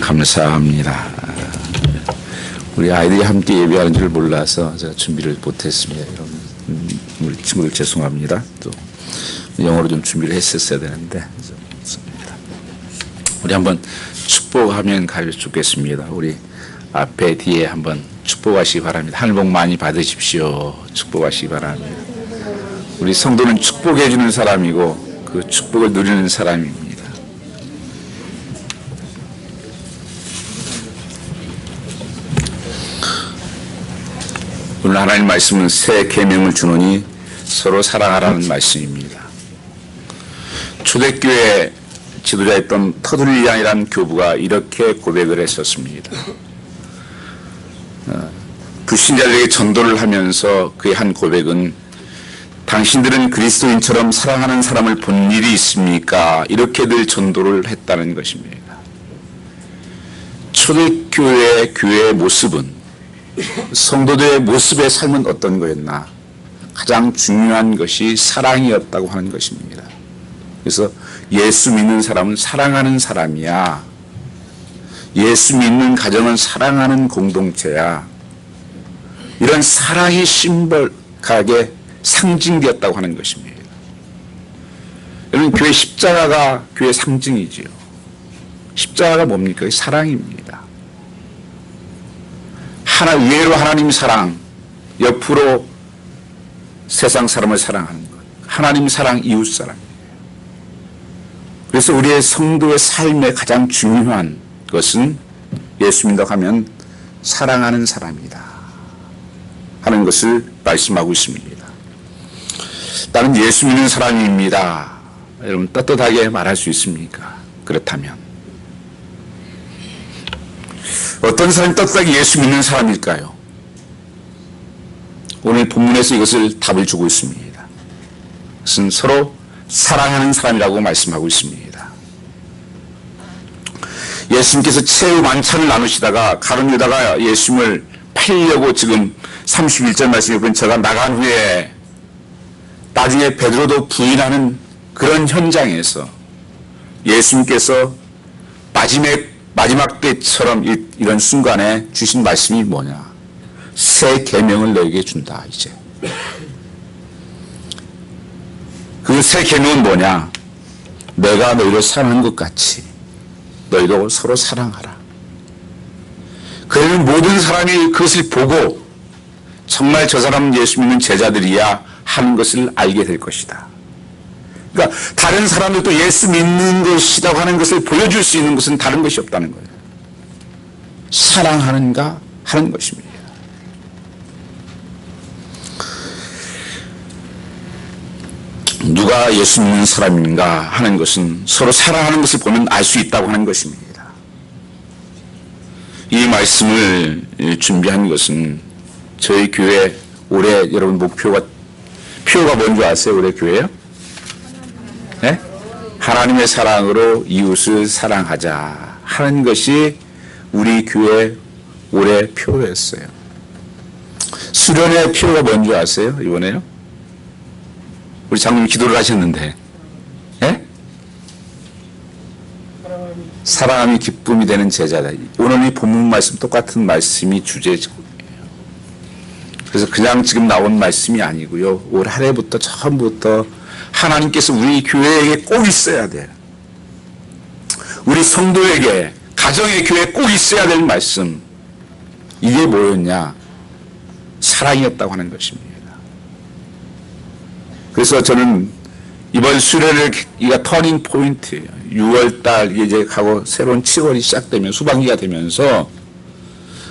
감사합니다. 우리 아이들이 함께 예배하는 줄 몰라서 제가 준비를 못했습니다. 우리 친구들 죄송합니다. 또 영어로 좀 준비를 했었어야 되는데 우리 한번 축복하면 가려 죽겠습니다. 우리 앞에 뒤에 한번 축복하시기 바랍니다. 하늘 복 많이 받으십시오. 축복하시기 바랍니다. 우리 성도는 축복해 주는 사람이고 그 축복을 누리는 사람입니다. 오늘 하나님 말씀은 새 계명을 주노니 서로 사랑하라는 말씀입니다. 초대교회 지도자였던 터둘리안이라는 교부가 이렇게 고백을 했었습니다. 불신자들에게 전도를 하면서 그의 한 고백은 당신들은 그리스도인처럼 사랑하는 사람을 본 일이 있습니까? 이렇게 늘 전도를 했다는 것입니다. 초대교회의 교회의 모습은 성도들의 모습의 삶은 어떤 거였나? 가장 중요한 것이 사랑이었다고 하는 것입니다. 그래서 예수 믿는 사람은 사랑하는 사람이야. 예수 믿는 가정은 사랑하는 공동체야. 이런 사랑이 심벌하게 상징되었다고 하는 것입니다. 여러분, 교회 십자가가 교회 상징이지요. 십자가가 뭡니까? 사랑입니다. 위로 하나님 사랑, 옆으로 세상 사람을 사랑하는 것. 하나님 사랑, 이웃 사랑이에요. 그래서 우리의 성도의 삶의 가장 중요한 것은 예수 믿는다고 하면 사랑하는 사람이다 하는 것을 말씀하고 있습니다. 나는 예수 믿는 사람입니다. 여러분, 떳떳하게 말할 수 있습니까? 그렇다면 어떤 사람이 떳떳하게 예수 믿는 사람일까요? 오늘 본문에서 이것을 답을 주고 있습니다. 그것은 서로 사랑하는 사람이라고 말씀하고 있습니다. 예수님께서 최후 만찬을 나누시다가 가룟 유다가 예수님을 팔려고 지금 31절 말씀에 보면 제가 나간 후에 나중에 베드로도 부인하는 그런 현장에서 예수님께서 마지막 때처럼 이런 순간에 주신 말씀이 뭐냐? 새 계명을 너에게 준다. 이제 그 새 계명은 뭐냐? 내가 너희를 사랑한 것 같이 너희도 서로 사랑하라. 그러면 모든 사람이 그것을 보고 정말 저 사람은 예수 믿는 제자들이야 하는 것을 알게 될 것이다. 그러니까 다른 사람들도 예수 믿는 것이라고 하는 것을 보여줄 수 있는 것은 다른 것이 없다는 거예요. 사랑하는가 하는 것입니다. 누가 예수 믿는 사람인가 하는 것은 서로 사랑하는 것을 보면 알 수 있다고 하는 것입니다. 이 말씀을 준비한 것은 저희 교회 올해 여러분 표가 뭔지 아세요? 올해 교회요? 네? 하나님의 사랑으로 이웃을 사랑하자 하는 것이 우리 교회 올해 표였어요. 수련의 표가 뭔지 아세요? 이번에요? 우리 장로님 기도를 하셨는데, 예? 사랑함이 기쁨이 되는 제자다. 오늘 이 본문 말씀 똑같은 말씀이 주제예요. 그래서 그냥 지금 나온 말씀이 아니고요. 올 한 해부터 처음부터 하나님께서 우리 교회에게 꼭 있어야 돼요. 우리 성도에게, 가정의 교회에 꼭 있어야 될 말씀. 이게 뭐였냐? 사랑이었다고 하는 것입니다. 그래서 저는 이번 수련을 이가 터닝 포인트예요. 6월달 이제 가고 새로운 7월이 시작되면 수반기가 되면서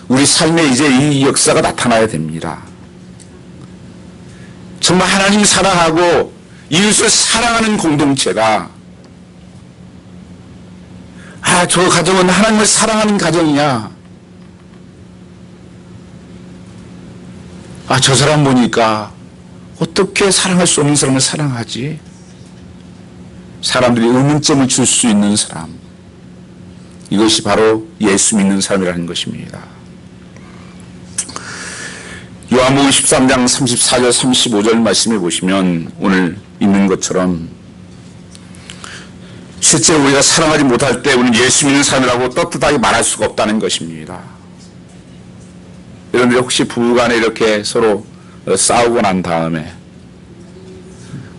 우리 삶에 이제 이 역사가 나타나야 됩니다. 정말 하나님 사랑하고 이웃을 사랑하는 공동체가 저 가정은 하나님을 사랑하는 가정이야. 저 사람 보니까 어떻게 사랑할 수 없는 사람을 사랑하지? 사람들이 의문점을 줄 수 있는 사람. 이것이 바로 예수 믿는 사람이라는 것입니다. 요한복음 13장 34절 35절 말씀해 보시면 오늘 있는 것처럼 실제 우리가 사랑하지 못할 때 우리는 예수 믿는 사람이라고 떳떳하게 말할 수가 없다는 것입니다. 여러분들 혹시 부부간에 이렇게 서로 싸우고 난 다음에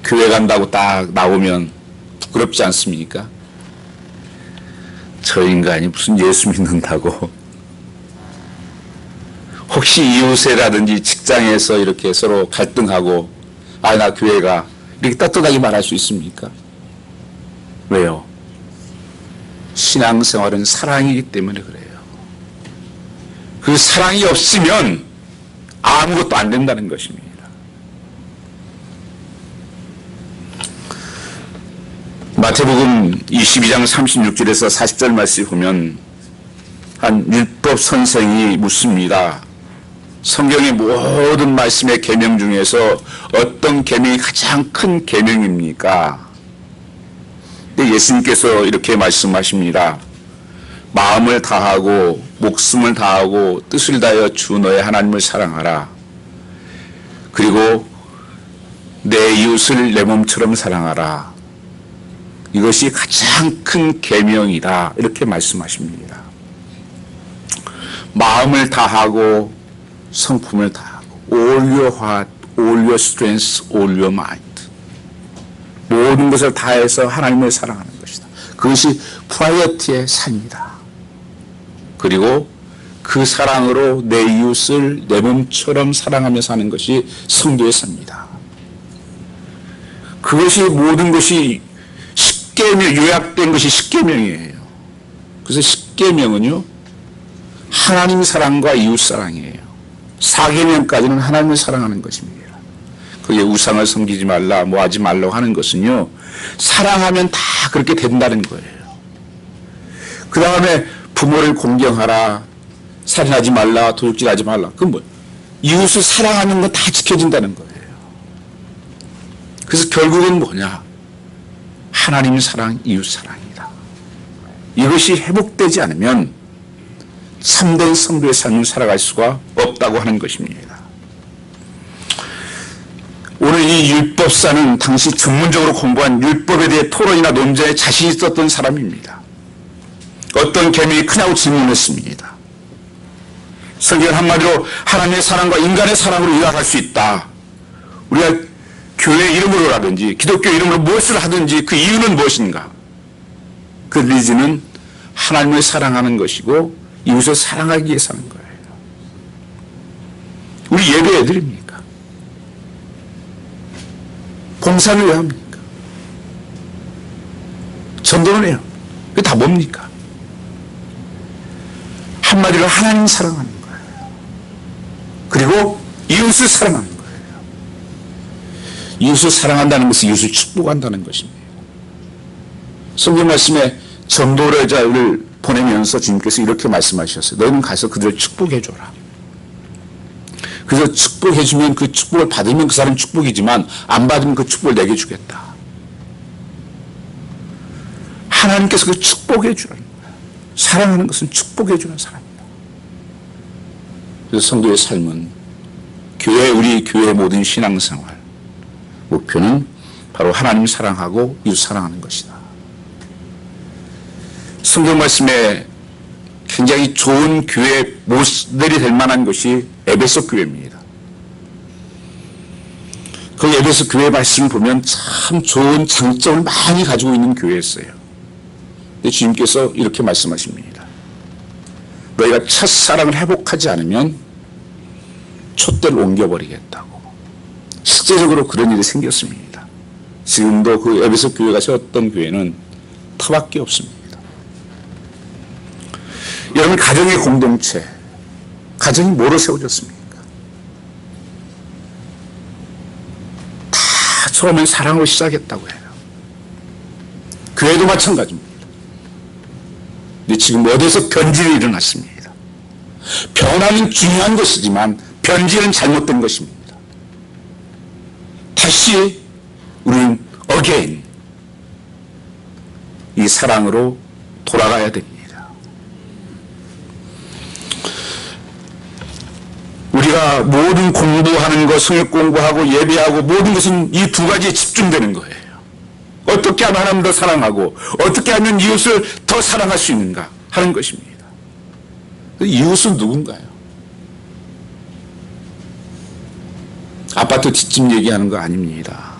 교회 간다고 딱 나오면 부끄럽지 않습니까? 저 인간이 무슨 예수 믿는다고. 혹시 이웃에라든지 직장에서 이렇게 서로 갈등하고 나 교회가 이렇게 떳떳하게 말할 수 있습니까? 왜요? 신앙생활은 사랑이기 때문에 그래요. 그 사랑이 없으면 아무것도 안 된다는 것입니다. 마태복음 22장 36절에서 40절 말씀 보면 한 율법 선생이 묻습니다. 성경의 모든 말씀의 계명 중에서 어떤 계명이 가장 큰 계명입니까? 예수님께서 이렇게 말씀하십니다. 마음을 다하고 목숨을 다하고 뜻을 다하여 주 너의 하나님을 사랑하라. 그리고 내 이웃을 내 몸처럼 사랑하라. 이것이 가장 큰 계명이다. 이렇게 말씀하십니다. 마음을 다하고 성품을 다하고 all your heart, all your strength, all your mind. 모든 것을 다해서 하나님을 사랑하는 것이다. 그것이 프라이어티의 삶이다. 그리고 그 사랑으로 내 이웃을 내 몸처럼 사랑하며 사는 것이 성도의 삶이다. 그것이 모든 것이 십계명, 요약된 것이 십계명이에요. 그래서 십계명은요, 하나님 사랑과 이웃 사랑이에요. 4계명까지는 하나님을 사랑하는 것입니다. 그게 우상을 섬기지 말라, 뭐 하지 말라고 하는 것은요, 사랑하면 다 그렇게 된다는 거예요. 그 다음에 부모를 공경하라, 살인하지 말라, 도둑질하지 말라. 그건 뭐예요? 이웃을 사랑하는 건 다 지켜진다는 거예요. 그래서 결국은 뭐냐? 하나님 사랑, 이웃 사랑이다. 이것이 회복되지 않으면 참된 성도의 삶을 살아갈 수가 없다고 하는 것입니다. 오늘 이 율법사는 당시 전문적으로 공부한 율법에 대해 토론이나 논쟁에 자신이 있었던 사람입니다. 어떤 계명이 크냐고 질문했습니다. 성경 한마디로 하나님의 사랑과 인간의 사랑으로 일어날 수 있다. 우리가 교회 이름으로라든지 기독교 이름으로 무엇을 하든지 그 이유는 무엇인가? 그 리즈는 하나님을 사랑하는 것이고 이웃을 사랑하기 위해서 하는 거예요. 우리 예배 왜 드립니까? 봉사는 왜 합니까? 전도는 해요. 그게 다 뭡니까? 한마디로 하나님 사랑하는 거예요. 그리고 이웃을 사랑하는 거예요. 이웃을 사랑한다는 것은 이웃을 축복한다는 것입니다. 성경 말씀에 전도자를 보내면서 주님께서 이렇게 말씀하셨어요. 너희는 가서 그들을 축복해줘라. 그래서 축복해주면 그 축복을 받으면 그 사람은 축복이지만 안 받으면 그 축복을 내게 주겠다. 하나님께서 그 축복해주라는 거야. 사랑하는 것은 축복해주는 사람이다. 그래서 성도의 삶은 우리 교회의 모든 신앙생활 목표는 바로 하나님 사랑하고 이웃 사랑하는 것이다. 성경 말씀에 굉장히 좋은 교회 모델이 될 만한 것이 에베소 교회입니다. 그 에베소 교회 말씀을 보면 참 좋은 장점을 많이 가지고 있는 교회였어요. 근데 주님께서 이렇게 말씀하십니다. 너희가 첫사랑을 회복하지 않으면 촛대를 옮겨버리겠다고. 실제적으로 그런 일이 생겼습니다. 지금도 그 에베소 교회가 세웠던 교회는 터밖에 없습니다. 여러분, 가정의 공동체, 가정이 뭐로 세워졌습니까? 다 처음엔 사랑으로 시작했다고 해요. 교회도 마찬가지입니다. 근데 지금 어디서 변질이 일어났습니다. 변화는 중요한 것이지만 변질은 잘못된 것입니다. 다시 우리는 again 이 사랑으로 돌아가야 됩니다. 우리가 모든 공부하는 것, 성역 공부하고 예배하고 모든 것은 이 두 가지에 집중되는 거예요. 어떻게 하면 하나님을 더 사랑하고 어떻게 하면 이웃을 더 사랑할 수 있는가 하는 것입니다. 이웃은 누군가요? 아파트 뒷집 얘기하는 거 아닙니다.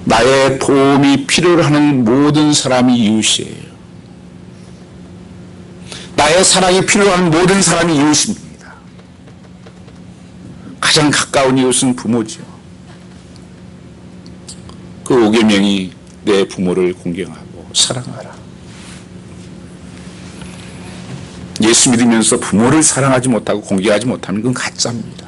나의 도움이 필요로 하는 모든 사람이 이웃이에요. 나의 사랑이 필요로 하는 모든 사람이 이웃입니다. 가장 가까운 이웃은 부모죠. 그 5계명이 내 부모를 공경하고 사랑하라. 예수 믿으면서 부모를 사랑하지 못하고 공경하지 못하면 그건 가짜입니다.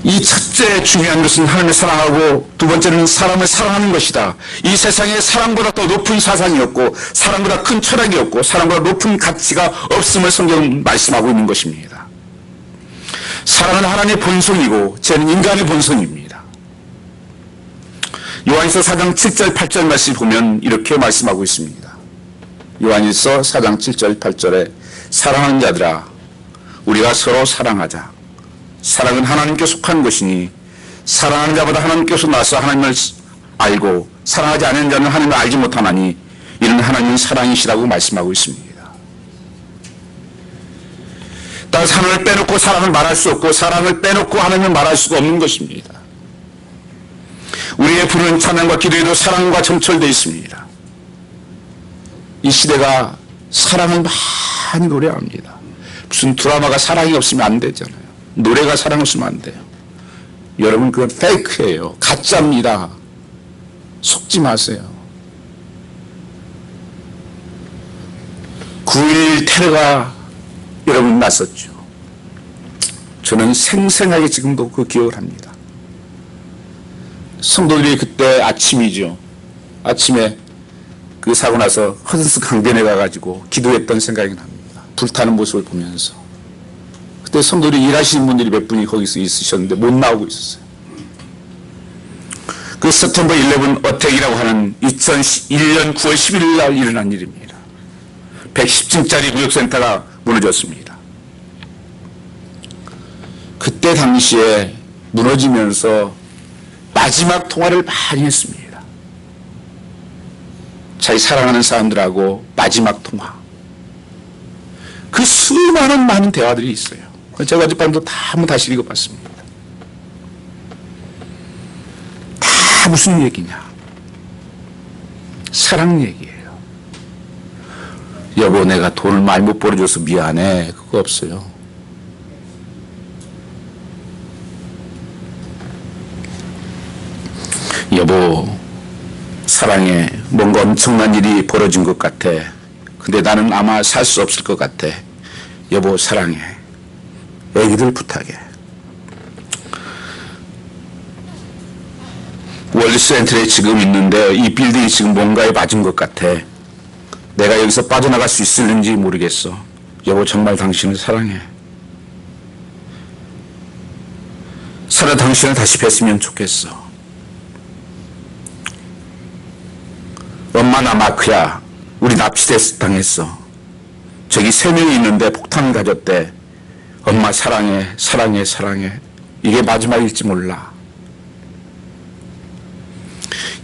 이 첫째 중요한 것은 하나님을 사랑하고 두 번째는 사람을 사랑하는 것이다. 이 세상에 사랑보다 더 높은 사상이 없고 사랑보다 큰 철학이 없고 사랑보다 높은 가치가 없음을 성경은 말씀하고 있는 것입니다. 사랑은 하나님의 본성이고 죄는 인간의 본성입니다. 요한일서 4장 7절 8절 말씀 보면 이렇게 말씀하고 있습니다. 요한일서 4장 7절 8절에 사랑하는 자들아 우리가 서로 사랑하자. 사랑은 하나님께 속한 것이니 사랑하는 자보다 하나님께서 나서 하나님을 알고 사랑하지 않는 자는 하나님을 알지 못하나니 이는 하나님은 사랑이시라고 말씀하고 있습니다. 따라서 하나님을 빼놓고 사랑을 말할 수 없고 사랑을 빼놓고 하나님을 말할 수가 없는 것입니다. 우리의 부르는 찬양과 기도에도 사랑과 점철되어 있습니다. 이 시대가 사랑을 많이 노래합니다. 무슨 드라마가 사랑이 없으면 안 되잖아요. 노래가 사랑 없으면 안 돼요. 여러분 그건 페이크예요. 가짜입니다. 속지 마세요. 9.11 테러가 여러분 났었죠. 저는 생생하게 지금도 그 기억을 합니다. 성도들이 그때 아침이죠. 아침에 그 사고 나서 허든스 강변에 가가지고 기도했던 생각이 납니다. 불타는 모습을 보면서. 그때 성도들이 일하시는 분들이 몇 분이 거기서 있으셨는데 못 나오고 있었어요. 그 서템버 11 어택이라고 하는 2001년 9월 11일 날 일어난 일입니다. 110층짜리 무역센터가 무너졌습니다. 그때 당시에 무너지면서 마지막 통화를 많이 했습니다. 자기 사랑하는 사람들하고 마지막 통화. 그 수많은 많은 대화들이 있어요. 제가 어젯밤도 다 한번 다시 읽어봤습니다. 다 무슨 얘기냐? 사랑 얘기예요. 여보 내가 돈을 많이 못 벌어줘서 미안해. 그거 없어요. 여보 사랑해. 뭔가 엄청난 일이 벌어진 것 같아. 근데 나는 아마 살 수 없을 것 같아. 여보 사랑해. 애기들 부탁해. 월드센터에 지금 있는데 이 빌딩이 지금 뭔가에 맞은 것 같아. 내가 여기서 빠져나갈 수 있을는지 모르겠어. 여보 정말 당신을 사랑해. 살아 당신을 다시 뵀으면 좋겠어. 엄마 나 마크야. 우리 납치당했어. 저기 3명이 있는데 폭탄을 가졌대. 엄마 사랑해 사랑해 사랑해. 이게 마지막일지 몰라.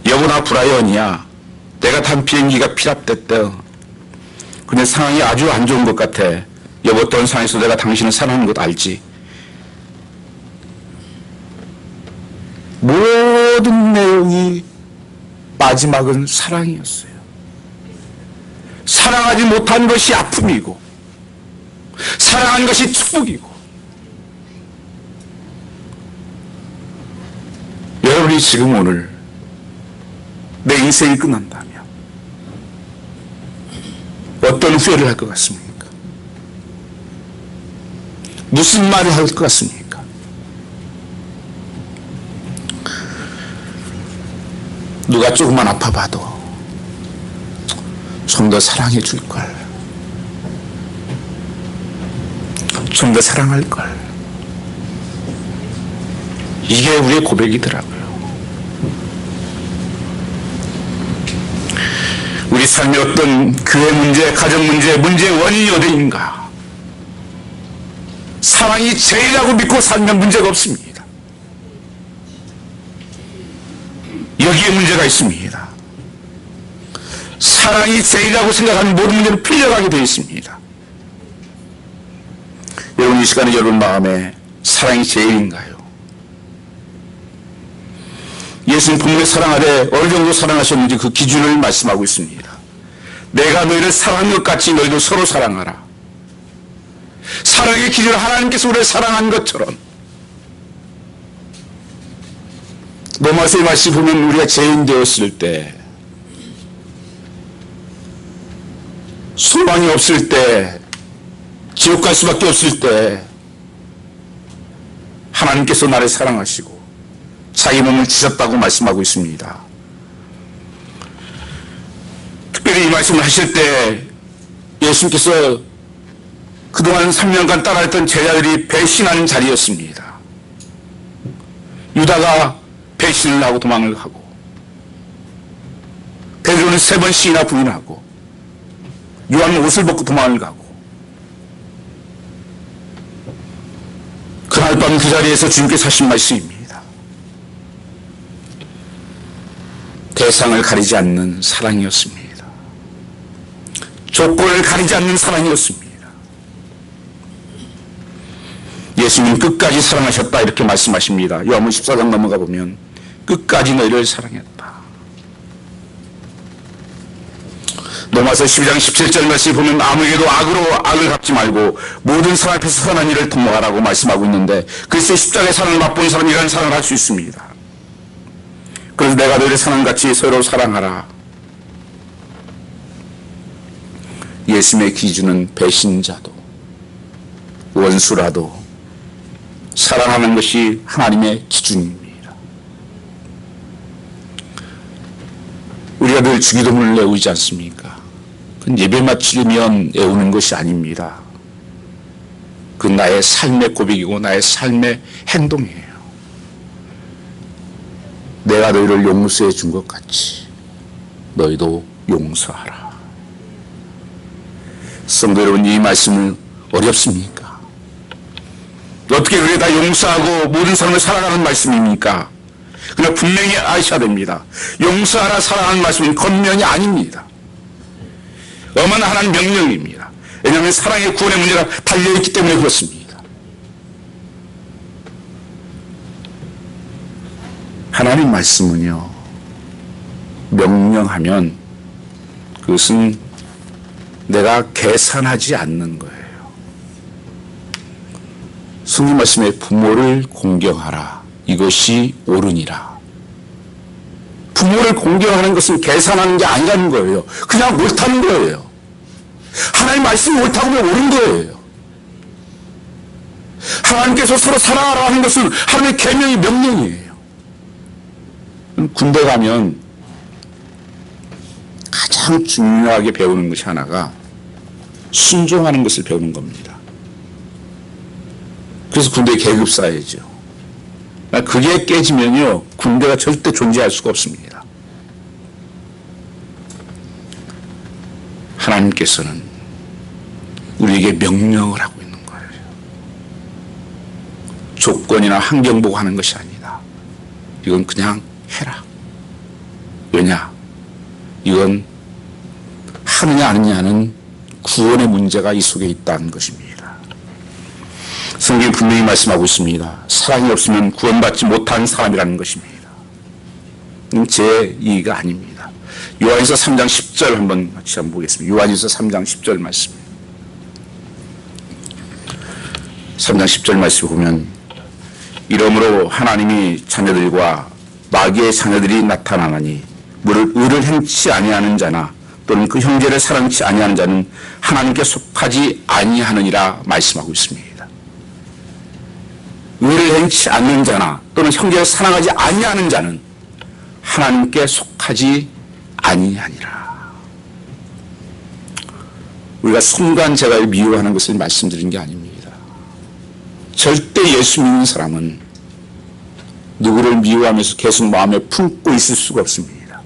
여보 나 브라이언이야. 내가 탄 비행기가 피랍됐대. 근데 상황이 아주 안 좋은 것 같아. 여보 어떤 상황에서 내가 당신을 사랑하는 것 알지? 모든 내용이 마지막은 사랑이었어요. 사랑하지 못한 것이 아픔이고 사랑한 것이 축복이고. 여러분이 지금 오늘 내 인생이 끝난다면 어떤 후회를 할 것 같습니까? 무슨 말을 할 것 같습니까? 누가 조금만 아파봐도 좀 더 사랑해 줄걸. 좀 더 사랑할걸. 이게 우리의 고백이더라고요. 우리 삶의 어떤 교회 문제, 가정 문제, 문제의 원인이 어디인가? 사랑이 제일이라고 믿고 살면 문제가 없습니다. 여기에 문제가 있습니다. 사랑이 제일이라고 생각하는 모든 문제는 풀려가게 되어 있습니다. 여러분, 이 시간에 여러분 마음에 사랑이 제일인가요? 예수님 본문에 사랑하되 어느 정도 사랑하셨는지 그 기준을 말씀하고 있습니다. 내가 너희를 사랑한 것 같이 너희도 서로 사랑하라. 사랑의 기준을 하나님께서 우리를 사랑한 것처럼, 로마서의 말씀 보면 우리가 죄인 되었을 때, 소망이 없을 때, 지옥 갈 수밖에 없을 때 하나님께서 나를 사랑하시고 자기 몸을 주셨다고 말씀하고 있습니다. 특별히 이 말씀을 하실 때 예수님께서 그동안 3년간 따라했던 제자들이 배신하는 자리였습니다. 유다가 배신을 하고 도망을 가고, 베드로는 3번씩이나 부인하고, 요한은 옷을 벗고 도망을 가고, 그날 밤 그 자리에서 주님께서 하신 말씀입니다. 대상을 가리지 않는 사랑이었습니다. 조건을 가리지 않는 사랑이었습니다. 예수님 끝까지 사랑하셨다 이렇게 말씀하십니다. 요한복음 14장 넘어가 보면 끝까지 너희를 사랑했다. 로마서 12장 17절 말씀을 보면 아무에게도 악으로 악을 갚지 말고 모든 사람 앞에서 선한 일을 통하라고 말씀하고 있는데, 글쎄 십자가의 사랑을 맛본 사람이 이런 사랑을 할 수 있습니다. 그래서 내가 너희를 사랑같이 서로 사랑하라. 예수님의 기준은 배신자도 원수라도 사랑하는 것이 하나님의 기준입니다. 우리가 늘 주기도문을 외우지 않습니까? 그건 예배 마치려면 외우는 것이 아닙니다. 그건 나의 삶의 고백이고 나의 삶의 행동이에요. 내가 너희를 용서해 준 것 같이 너희도 용서하라. 성도 여러분, 이 말씀은 어렵습니까? 어떻게 그게 다 용서하고 모든 사람을 사랑하는 말씀입니까? 그냥 분명히 아셔야 됩니다. 용서하라 사랑하는 말씀은 겉면이 아닙니다. 엄한 명령입니다. 왜냐하면 사랑의 구원의 문제가 달려있기 때문에 그렇습니다. 하나님 말씀은요, 명령하면 그것은 내가 계산하지 않는 거예요. 성경 말씀에 부모를 공경하라. 이것이 옳으니라. 부모를 공경하는 것은 계산하는 게 아니라는 거예요. 그냥 옳다는 거예요. 하나님 말씀이 옳다고 하면 옳은 거예요. 하나님께서 서로 사랑하라 하는 것은 하나님의 계명이 명령이에요. 군대 가면 가장 중요하게 배우는 것이 하나가 순종하는 것을 배우는 겁니다. 그래서 군대에 계급 쌓여야죠. 그게 깨지면요, 군대가 절대 존재할 수가 없습니다. 하나님께서는 우리에게 명령을 하고 있는 거예요. 조건이나 환경 보고 하는 것이 아니다. 이건 그냥 해라. 왜냐? 이건 하느냐 안 하느냐는 구원의 문제가 이 속에 있다는 것입니다. 성경이 분명히 말씀하고 있습니다. 사랑이 없으면 구원받지 못한 사람이라는 것입니다. 제 얘기가 아닙니다. 요한일서 3장 10절 한번 같이 한번 보겠습니다. 요한일서 3장 10절 말씀. 3장 10절 말씀 보면, 이러므로 하나님이 자녀들과 마귀의 자녀들이 나타나나니 무릇 의를 행치 아니하는 자나 또는 그 형제를 사랑치 아니하는 자는 하나님께 속하지 아니하느니라 말씀하고 있습니다. 의를 행치 않는 자나 또는 형제를 사랑하지 아니하는 자는 하나님께 속하지 아니하니라. 우리가 순간 제가 미워하는 것을 말씀드린 게 아닙니다. 절대 예수 믿는 사람은 누구를 미워하면서 계속 마음에 품고 있을 수가 없습니다.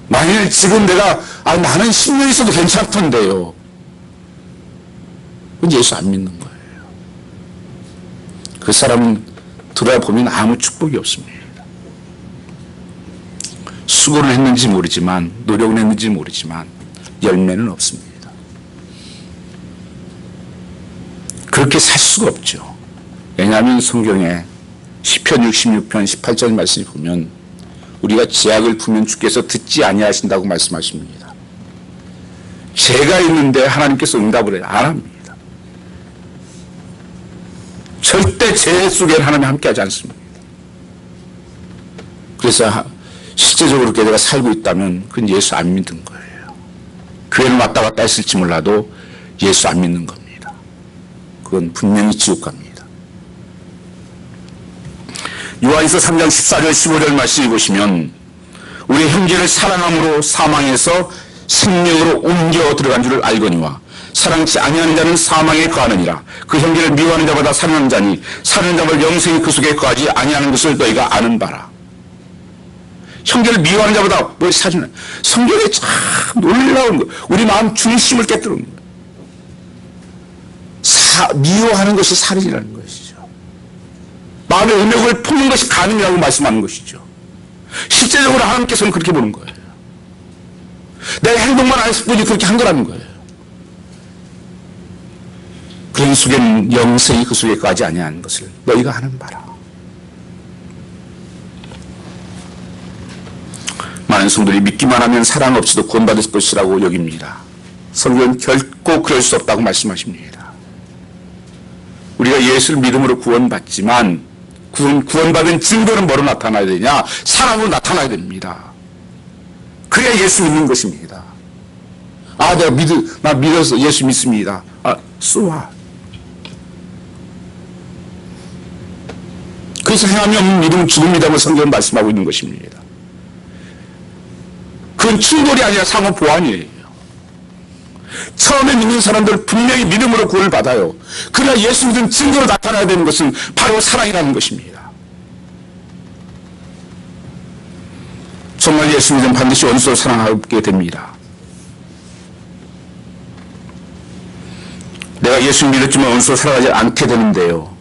만일 지금 내가 나는 10년 있어도 괜찮던데요. 그건 예수 안 믿는 거예요. 그 사람은 들어보면 아무 축복이 없습니다. 수고를 했는지 모르지만, 노력을 했는지 모르지만 열매는 없습니다. 그렇게 살 수가 없죠. 왜냐하면 성경에 시편 66편 18절 말씀을 보면 우리가 죄악을 품으면 주께서 듣지 아니하신다고 말씀하십니다. 죄가 있는데 하나님께서 응답을 해요? 안 합니다. 절대 죄 속에는 하나님이 함께하지 않습니다. 그래서 실제적으로 그렇게 내가 살고 있다면 그건 예수 안 믿는 거예요. 교회를 왔다 갔다 했을지 몰라도 예수 안 믿는 겁니다. 그건 분명히 지옥 갑니다. 요한일서 3장 14절 15절 말씀을 보시면 우리 형제를 사랑함으로 사망에서 생명으로 옮겨 들어간 줄을 알거니와 사랑치 아니하는 자는 사망에 거하느니라. 그 형제를 미워하는 자보다 사랑하는 자니 사는 자를 영생이 그 속에 거하지 아니하는 것을 너희가 아는 바라. 형제를 미워하는 자보다 뭘 사주는 성경에 참 놀라운 거. 우리 마음 중심을 깨뜨리는 거예요. 미워하는 것이 살인이라는 것이죠. 마음의 음욕을 품는 것이 간음이라고 말씀하는 것이죠. 실제적으로 하나님께서는 그렇게 보는 거예요. 내 행동만 안 했을 뿐이 그렇게 한 거라는 거예요. 그 속에는 영생이 그 속에 거하지 아니하는 것을 너희가 아는 바라. 많은 성도들이 믿기만 하면 사랑 없이도 구원받을 것이라고 여깁니다. 성경은 결코 그럴 수 없다고 말씀하십니다. 우리가 예수를 믿음으로 구원받지만 구원받은 증거는 뭐로 나타나야 되냐? 사랑으로 나타나야 됩니다. 그래야 예수 믿는 것입니다. 아, 나 믿어서 예수 믿습니다. 아, 쏘아. 그래서 행함이 없는 믿음은 죽음이라고 성경은 말씀하고 있는 것입니다. 그건 충돌이 아니라 상호 보완이에요. 처음에 믿는 사람들 분명히 믿음으로 구원을 받아요. 그러나 예수 믿은 증거로 나타나야 되는 것은 바로 사랑이라는 것입니다. 정말 예수 믿으면 반드시 원수를 사랑하게 됩니다. 내가 예수 믿었지만 원수를 사랑하지 않게 되는데요.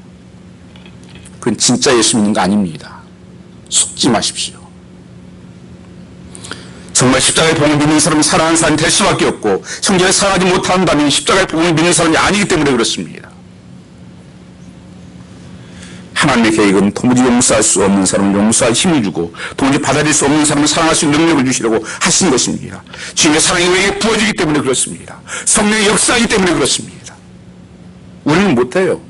그건 진짜 예수 믿는 거 아닙니다. 속지 마십시오. 정말 십자가의 복음을 믿는 사람은 사랑하는 사람이 될 수밖에 없고 성경을 사랑하지 못한다면 십자가의 복음을 믿는 사람이 아니기 때문에 그렇습니다. 하나님의 계획은 도무지 용서할 수 없는 사람을 용서할 힘을 주고 도무지 받아들일 수 없는 사람을 사랑할 수 있는 능력을 주시려고 하신 것입니다. 주님의 사랑이 우리에게 부어지기 때문에 그렇습니다. 성령의 역사이기 때문에 그렇습니다. 우리는 못해요.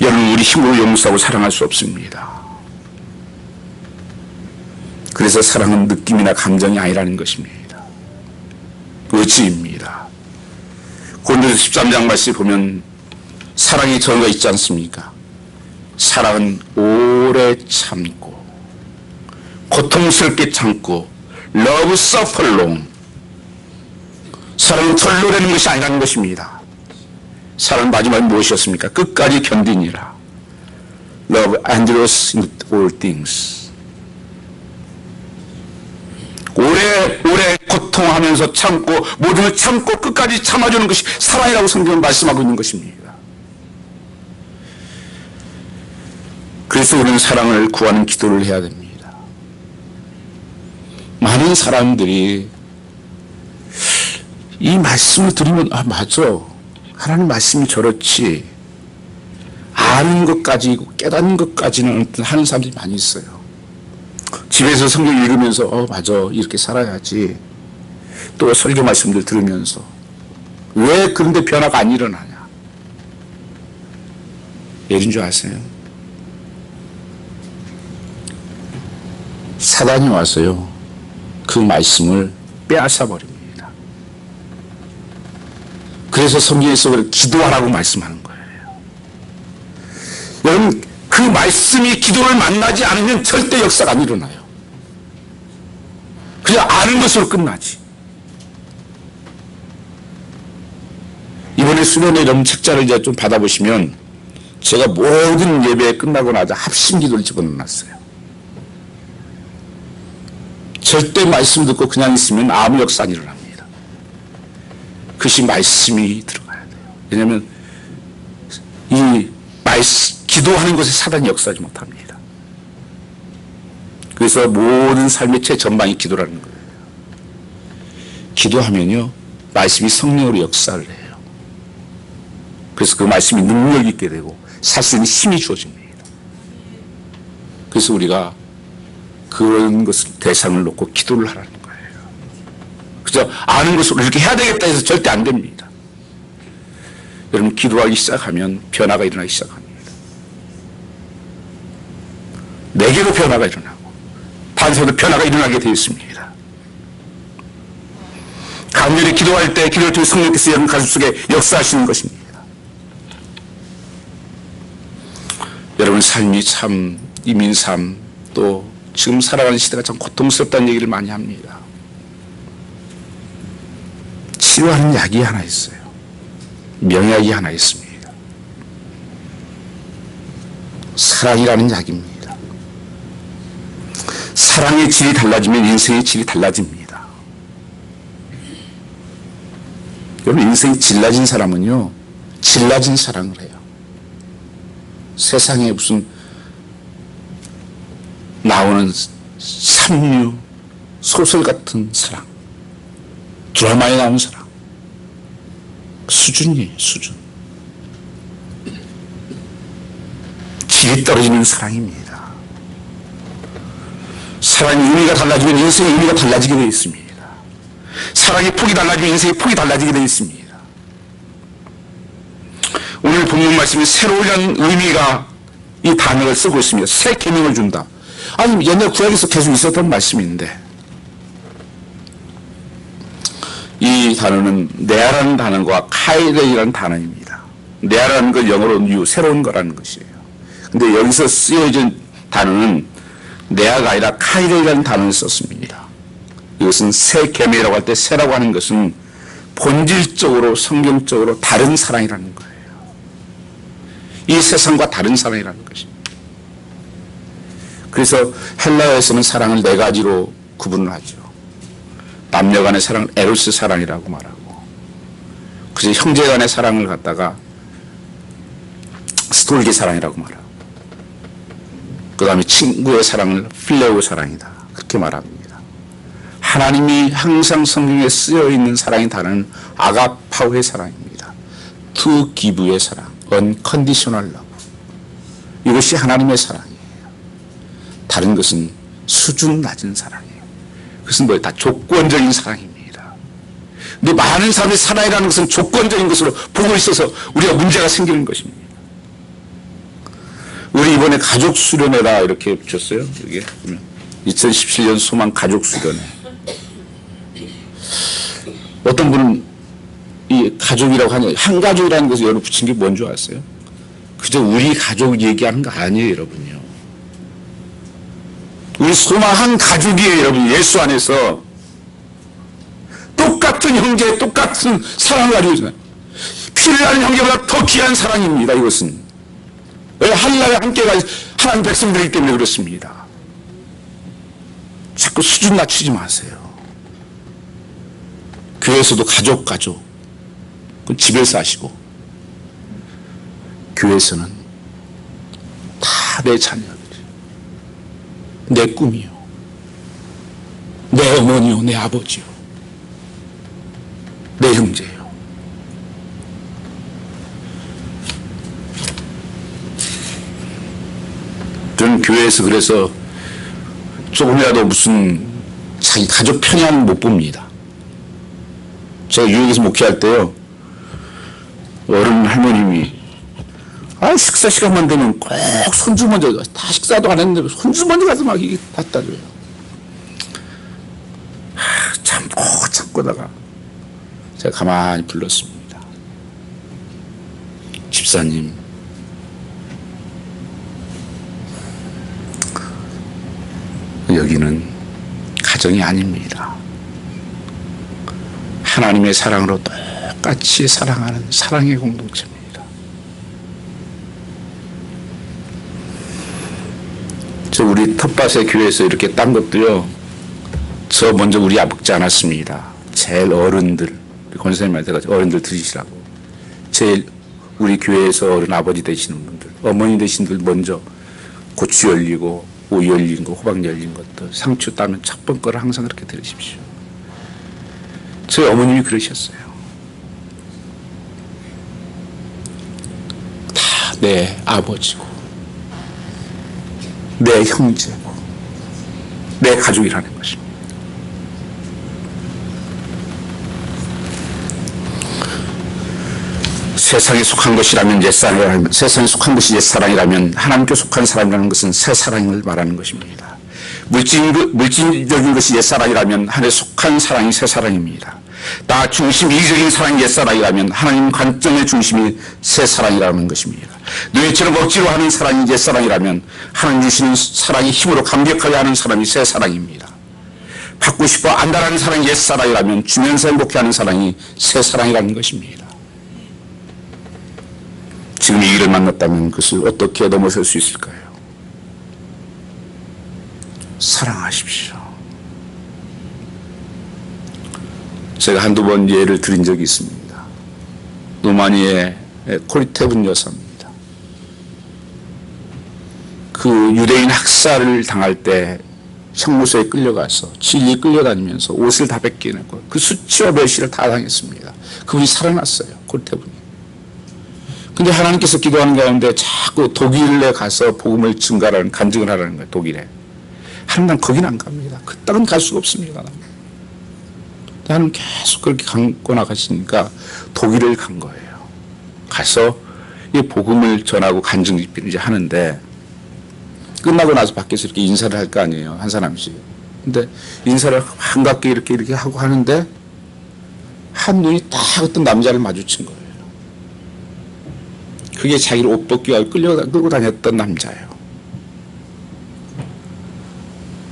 여러분, 우리 힘으로 용서하고 사랑할 수 없습니다. 그래서 사랑은 느낌이나 감정이 아니라는 것입니다. 의지입니다. 고린도서 13장 말씀을 보면 사랑의 정의가 있지 않습니까? 사랑은 오래 참고 고통스럽게 참고 love suffer long. 사랑은 털로라는 것이 아니라는 것입니다. 사랑은 마지막에 무엇이었습니까? 끝까지 견디니라. Love endures in all things. 오래 고통하면서 참고 모든 걸 참고 끝까지 참아주는 것이 사랑이라고 성경은 말씀하고 있는 것입니다. 그래서 우리는 사랑을 구하는 기도를 해야 됩니다. 많은 사람들이 이 말씀을 들으면 아 맞아, 하나님 말씀이 저렇지, 아는 것까지 깨닫는 것까지는 하는 사람들이 많이 있어요. 집에서 성경 읽으면서 맞아, 이렇게 살아야지. 또 설교 말씀들 들으면서 왜 그런데 변화가 안 일어나냐? 예인 줄 아세요? 사단이 와서요 그 말씀을 빼앗아 버립니다. 그래서 성경에서 기도하라고 말씀하는 거예요. 여러분, 그 말씀이 기도를 만나지 않으면 절대 역사가 안 일어나요. 그냥 아는 것으로 끝나지. 이번에 수련회 여러분 책자를 이제 좀 받아보시면 제가 모든 예배 끝나고 나자 합심 기도를 집어넣어놨어요. 절대 말씀 듣고 그냥 있으면 아무 역사 안 일어납니다. 그것이 말씀이 들어가야 돼요. 왜냐하면 기도하는 것에 사단이 역사하지 못합니다. 그래서 모든 삶의 최전방이 기도라는 거예요. 기도하면요, 말씀이 성령으로 역사를 해요. 그래서 그 말씀이 능력 있게 되고 살 수 있는 힘이 주어집니다. 그래서 우리가 그런 것을 대상을 놓고 기도를 하라는 거예요. 그저 아는 것으로 이렇게 해야 되겠다 해서 절대 안 됩니다. 여러분, 기도하기 시작하면 변화가 일어나기 시작합니다. 내게도 변화가 일어나고 다른 사람도 변화가 일어나게 되어 있습니다. 간절히 기도할 때 기도를 통해 성령께서 여러분 가슴 속에 역사하시는 것입니다. 여러분 삶이 참, 이민 삶, 또 지금 살아가는 시대가 참 고통스럽다는 얘기를 많이 합니다. 치료하는 약이 하나 있어요. 명약이 하나 있습니다. 사랑이라는 약입니다. 사랑의 질이 달라지면 인생의 질이 달라집니다. 여러분, 인생이 질라진 사람은요, 질라진 사랑을 해요. 세상에 무슨 나오는 삼류, 소설 같은 사랑, 드라마에 나오는 사랑, 수준이에요, 수준. 질이 떨어지는 사랑입니다. 사랑의 의미가 달라지면 인생의 의미가 달라지게 되어 있습니다. 사랑의 폭이 달라지면 인생의 폭이 달라지게 되어 있습니다. 오늘 본문 말씀에 새로운 의미가 이 단어를 쓰고 있습니다. 새 계명을 준다. 아니, 옛날 구약에서 계속 있었던 말씀인데, 이 단어는 네아라는 단어와 카이레이라는 단어입니다. 네아라는 건 영어로 new, 새로운 거라는 것이에요. 근데 여기서 쓰여진 단어는 네아가 아니라 카이레이라는 단어를 썼습니다. 이것은 새 계명이라고 할 때 새라고 하는 것은 본질적으로 성경적으로 다른 사랑이라는 거예요. 이 세상과 다른 사랑이라는 것입니다. 그래서 헬라어에서는 사랑을 네 가지로 구분을 하죠. 남녀 간의 사랑을 에로스 사랑이라고 말하고, 그래서 형제 간의 사랑을 갖다가 스톨게 사랑이라고 말하고, 그 다음에 친구의 사랑을 필레오 사랑이다, 그렇게 말합니다. 하나님이 항상 성경에 쓰여있는 사랑의 단어는 아가파오의 사랑입니다. To give의 사랑, unconditional love. 이것이 하나님의 사랑이에요. 다른 것은 수준 낮은 사랑이에요. 그것은 뭐예요? 다 조건적인 사랑입니다. 근데 많은 사람의 사랑이라는 것은 조건적인 것으로 보고 있어서 우리가 문제가 생기는 것입니다. 우리 이번에 가족 수련회라 이렇게 붙였어요. 이게 2017년 소망 가족 수련회. 어떤 분은 이 가족이라고 하냐, 한 가족이라는 것을 여러분 붙인 게 뭔 줄 아세요? 그저 우리 가족 얘기하는 거 아니에요, 여러분요. 우리 소망 한 가족이에요, 여러분. 예수 안에서 똑같은 형제, 똑같은 사랑을 가지고 있잖아요. 피를 나는 형제보다 더 귀한 사랑입니다. 이것은 하늘나라에 함께 가 하나님 백성들이기 때문에 그렇습니다. 자꾸 수준 낮추지 마세요. 교회에서도 가족, 그건 집에서 하시고, 교회에서는 다 내 자녀들, 내 꿈이요, 내 어머니요, 내 아버지요, 내 형제요. 저는 교회에서 그래서 조금이라도 무슨 자기 가족 편향 못 봅니다. 제가 유역에서 목회할 때요, 어른 할머님이 식사 시간만 되면 꼭 손주 먼저, 다 식사도 안 했는데 손주 먼저 가서 막 이게 갖다 줘요. 참고다가 제가 가만히 불렀습니다. 집사님, 여기는 가정이 아닙니다. 하나님의 사랑으로 똑같이 사랑하는 사랑의 공동체입니다. 저 우리 텃밭의 교회에서 이렇게 딴 것도요, 저 먼저 우리 아버지 않았습니다. 제일 어른들, 권사님 말 때가 어른들 들으시라고. 제일 우리 교회에서 어른 아버지 되시는 분들, 어머니 되신 분들 먼저 고추 열리고 오이 열린 거, 호박 열린 것도 상추 따면 첫 번 거를 항상 그렇게 들으십시오. 저희 어머님이 그러셨어요. 다 내 아버지고 내 형제고 내 가족이라는 것입니다. 세상에 속한 것이라면 옛사랑이라면, 세상에 속한 것이 옛사랑이라면 하나님께 속한 사람이라는 것은 새사랑을 말하는 것입니다. 물질적인 것이 옛사랑이라면 하나님께 속한 사랑이 새사랑입니다. 나 중심 이기적인 사랑이 옛사랑이라면 하나님 관점의 중심이 새사랑이라는 것입니다. 뇌처럼 억지로 하는 사랑이 옛사랑이라면 하나님 주시는 사랑이 힘으로 감격하게 하는 사람이 새사랑입니다. 받고 싶어 안달하는 사랑이 옛사랑이라면 주면서 행복해하는 사랑이 새사랑이라는 것입니다. 지금 이 일을 만났다면 그것을 어떻게 넘어설 수 있을까요? 사랑하십시오. 제가 한두 번 예를 드린 적이 있습니다. 노마니의 코리테분 여사입니다. 그 유대인 학살을 당할 때 형무소에 끌려가서 진리 끌려다니면서 옷을 다 뺏겨내고 그 수치와 멸시를 다 당했습니다. 그분이 살아났어요. 코리테분이. 근데 하나님께서 기도하는 가운데 자꾸 독일에 가서 복음을 증가하라는, 간증을 하라는 거예요. 독일에. 하나님, 난 거기는 안 갑니다. 그 땅은 갈 수가 없습니다. 나는 계속 그렇게 감고 나가시니까 독일을 간 거예요. 가서 이 복음을 전하고 간증 집회를 이제 하는데 끝나고 나서 밖에서 이렇게 인사를 할 거 아니에요. 한 사람씩. 근데 인사를 반갑게 이렇게 하고 하는데 한 눈이 딱 어떤 남자를 마주친 거예요. 그게 자기를 옷 벗기고 끌고 다녔던 남자예요.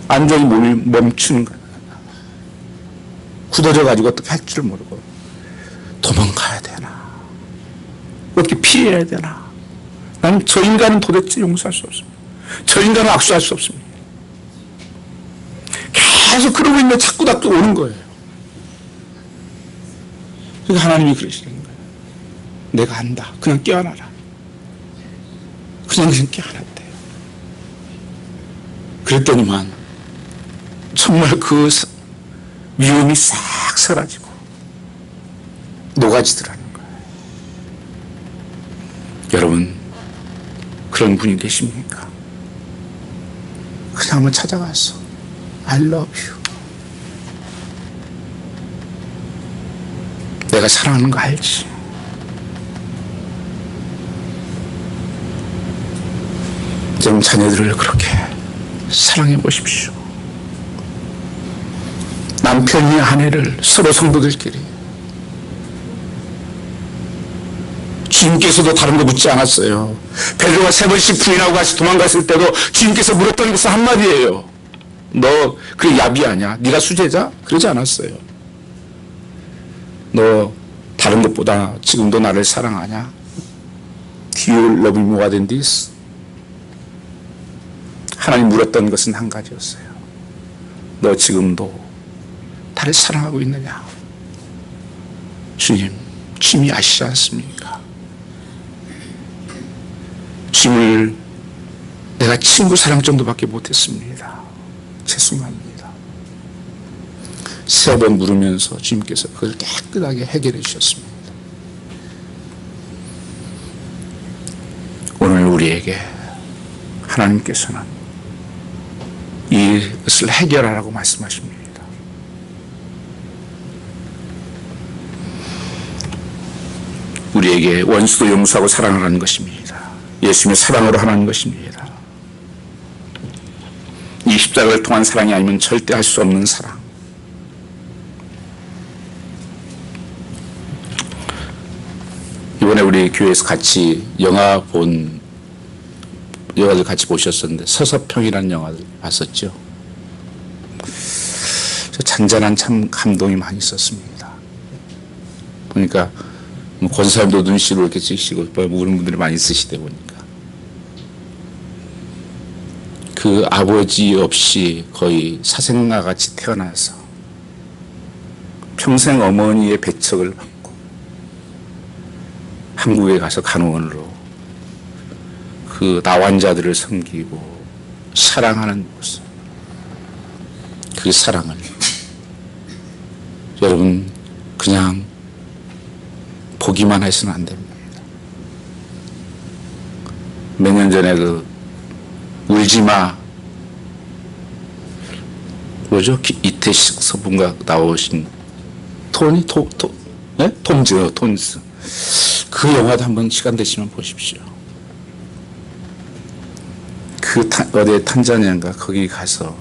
안전히 몸이 멈추는 거예요. 굳어져가지고 어떻게 할 줄 모르고 도망가야 되나 어떻게 피해야 되나. 나는 저 인간은 도대체 용서할 수 없습니다. 저 인간은 악수할 수 없습니다. 계속 그러고 있는데 자꾸 오는 거예요. 그래서 하나님이 그러시는 거예요. 내가 안다. 그냥 깨어나라. 그냥 깨어났대요. 그랬더니만 정말 그 미움이 싹 사라지고 녹아지더라는 거예요. 여러분, 그런 분이 계십니까? 그냥 한번 찾아가서 I love you. 내가 사랑하는 거 알지? 좀 자녀들을 그렇게 사랑해 보십시오. 남편이 아내를, 서로 성도들끼리. 주님께서도 다른 거 묻지 않았어요. 베드로가 3번씩 부인하고 같이 도망갔을 때도 주님께서 물었던 것은 한마디예요. 너 그게 야비 아니야? 네가 수제자? 그러지 않았어요. 너 다른 것보다 지금도 나를 사랑하냐? Do you love me more than this? 하나님 물었던 것은 한 가지였어요. 너 지금도 나를 사랑하고 있느냐? 주님이 아시지 않습니까? 주님을 내가 친구 사랑 정도밖에 못했습니다. 죄송합니다. 3번 물으면서 주님께서 그걸 깨끗하게 해결해 주셨습니다. 오늘 우리에게 하나님께서는 이것을 해결하라고 말씀하십니다. 우리에게 원수도 용서하고 사랑하라는 것입니다. 예수님의 사랑으로 하라는 것입니다. 이 십자가를 통한 사랑이 아니면 절대 할 수 없는 사랑. 이번에 우리 교회에서 같이 영화들 같이 보셨었는데 서서평이라는 영화를 봤었죠. 잔잔한 참 감동이 많이 있었습니다. 보니까 권사님도 눈시로 이렇게 찍으시고 우는 분들이 많이 있으시다 보니까 그 아버지 없이 거의 사생아같이 태어나서 평생 어머니의 배척을 받고 한국에 가서 간호원으로 그 나환자들을 섬기고 사랑하는 모습, 그 사랑을 여러분 그냥 보기만 해서는 안 됩니다. 몇 년 전에 그 울지마 뭐죠? 이태식 서분과 나오신 톰즈 그 영화도 한번 시간 되시면 보십시오. 어디 탄자니아인가 거기 가서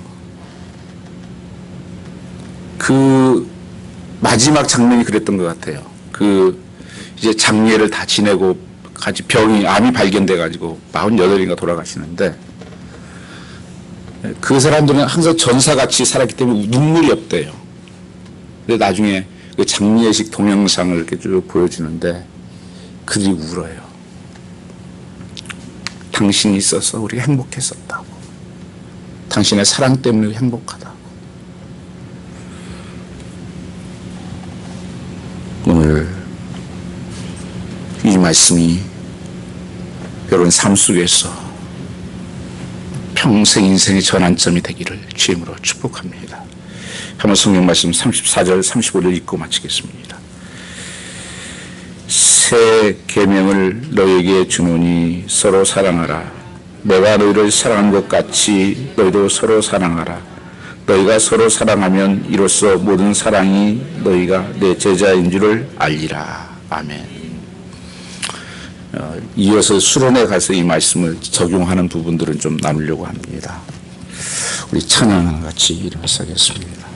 그 마지막 장면이 그랬던 것 같아요. 이제 장례를 다 지내고 같이 암이 발견돼 가지고 48인가 돌아가시는데 그 사람들은 항상 전사같이 살았기 때문에 눈물이 없대요. 근데 나중에 그 장례식 동영상을 이렇게 쭉 보여주는데 그들이 울어요. 당신이 있어서 우리가 행복했었다고. 당신의 사랑 때문에 행복하다고. 오늘 이 말씀이 여러분 삶 속에서 평생 인생의 전환점이 되기를 주임으로 축복합니다. 한번 성경 말씀 34절 35절 읽고 마치겠습니다. 새 계명을 너에게 주노니 서로 사랑하라. 내가 너희를 사랑한 것 같이 너희도 서로 사랑하라. 너희가 서로 사랑하면 이로써 모든 사랑이 너희가 내 제자인 줄을 알리라. 아멘. 이어서 수련회 가서 이 말씀을 적용하는 부분들은 좀 나누려고 합니다. 우리 찬양과 같이 일어나서 하겠습니다.